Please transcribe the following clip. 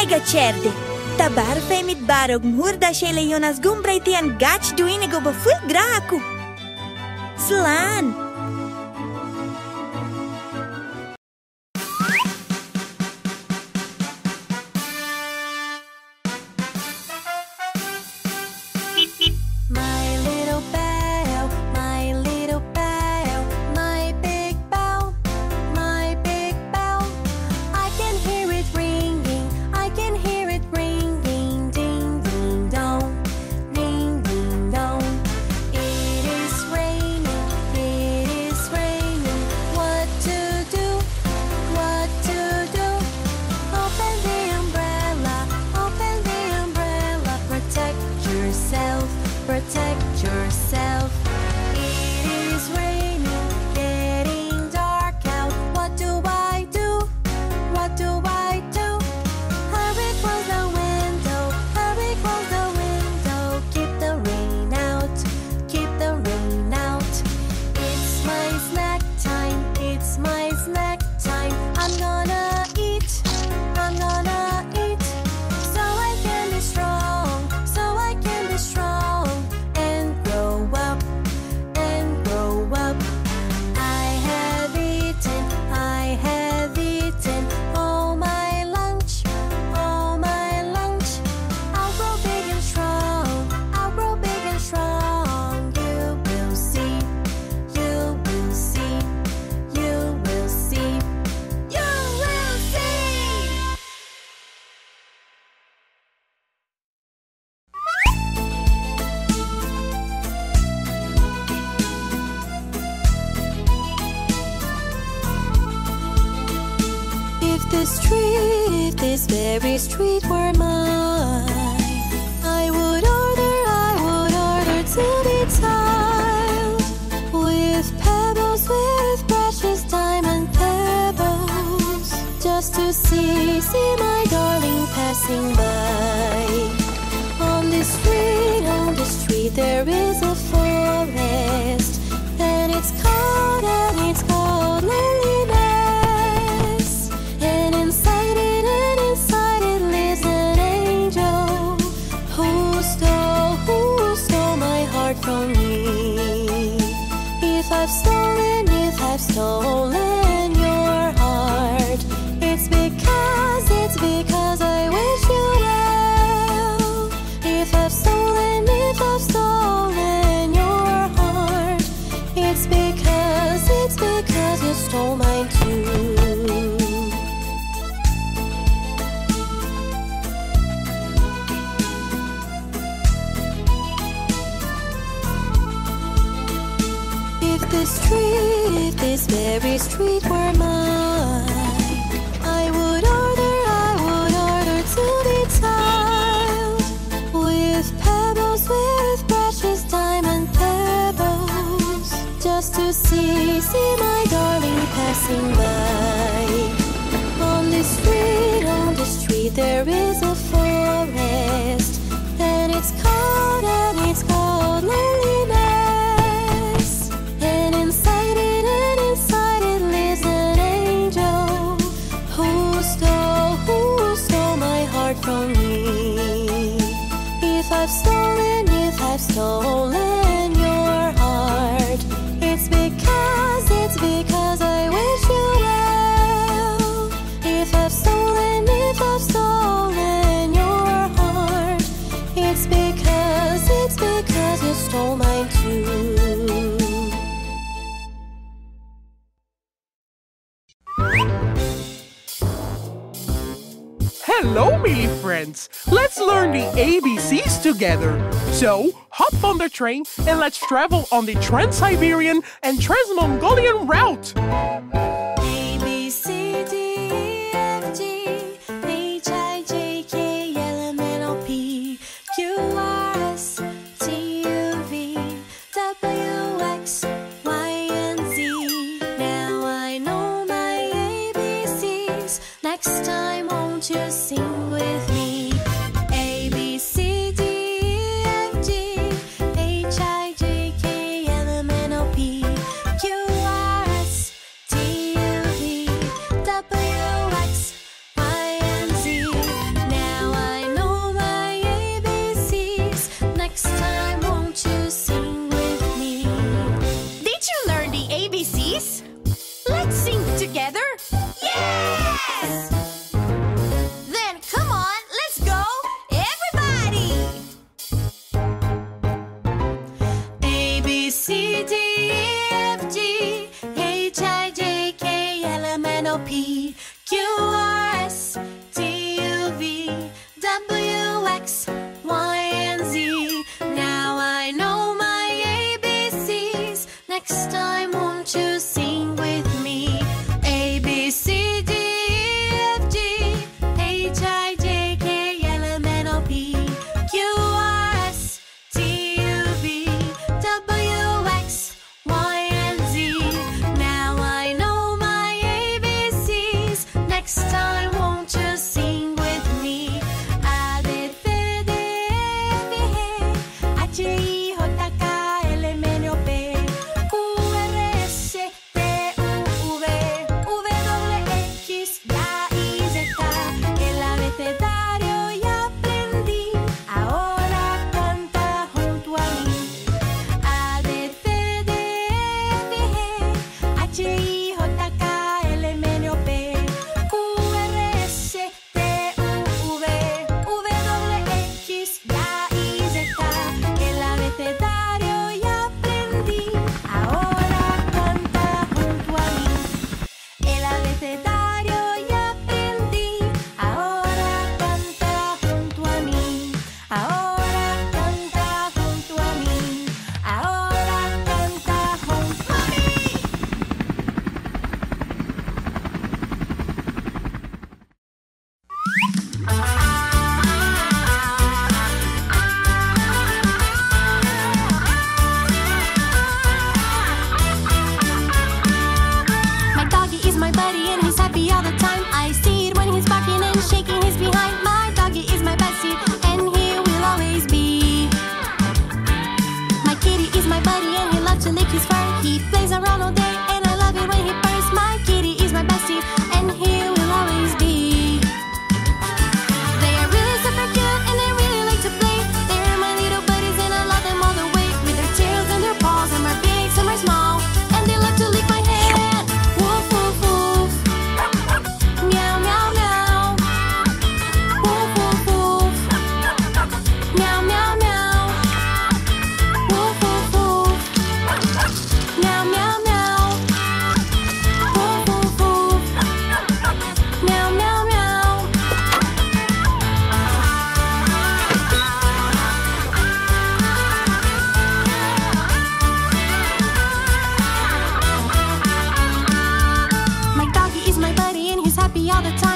Maiga cerde. Tabar femit barog murda shele Jonas gumbraiti an gach duine go beful graku. Slan. If this very street were mine, I would order to be tiled with pebbles, with precious diamond pebbles, just to see my darling passing by. On the street there is a forest, and it's called loneliness. And inside it lives an angel who stole my heart from me. If I've stolen your heart, it's because I wish you well. If I've stolen your heart, it's because you stole mine too. If this very street were mine, I would order to be tiled with pebbles, with precious diamond pebbles, just to see my darling passing by. On the street there is a forest, and it's called loneliness. And inside it lives an angel who stole my heart from me. If I've stolen your heart, it's because I wish you well. If I've stolen your heart, it's because you stole mine too. Hello, me friends! Let's learn the ABCs together. So, hop on the train and let's travel on the Trans-Siberian and Trans-Mongolian route. A, B, C, D, E, F, G, H, I, J, K, L, M, N, O, P, Q, R, S, T, U, V, W, X, Y, and Z. Now I know my ABCs. Next time, won't you sing with me? A, B, C, D, E, F, G, H, I, J, K, L, M, N, O, P, Q, R, S, T, QRSTUVWXYZ. Now I know my ABCs. Next time, won't you sing with me? A B C D E F G H I J K L M N O P Q R S T U V W X Y and Z. Now I know my ABCs. Next time, won't you sing with me? A B C D E F G H I J K L M N O P Q R S T U V W X Y Z. El abecedario ya aprendí, ahora canta junto a mí. A B C D E F G H I J K L M N O P Q R S T U V W X Y Z. El abecedario ya aprendí, ahora canta junto a mí. El abecedario ya aprendí, ahora canta junto a mí. Ahora canta junto a mí. Ahora canta junto a mí. My doggy is my buddy and he's happy all the time. I see it when he's barking and shaking his behind. My doggy is my bestie and he will always be. My kitty is my buddy and he loves to lick his fur. He plays around all day and I love it when he purrs. My kitty is my bestie and he will always be. They are really super cute and they really like to play. They're my little buddies and I love them all the way. With their tails and their paws, some are big, some are small, and they love to lick my hand. Woof woof woof. Meow meow meow. Woof woof woof. Meow meow meow. Woof woof woof. Meow meow meow. Woof woof woof. Meow meow meow. My doggy is my buddy and he's happy all the time.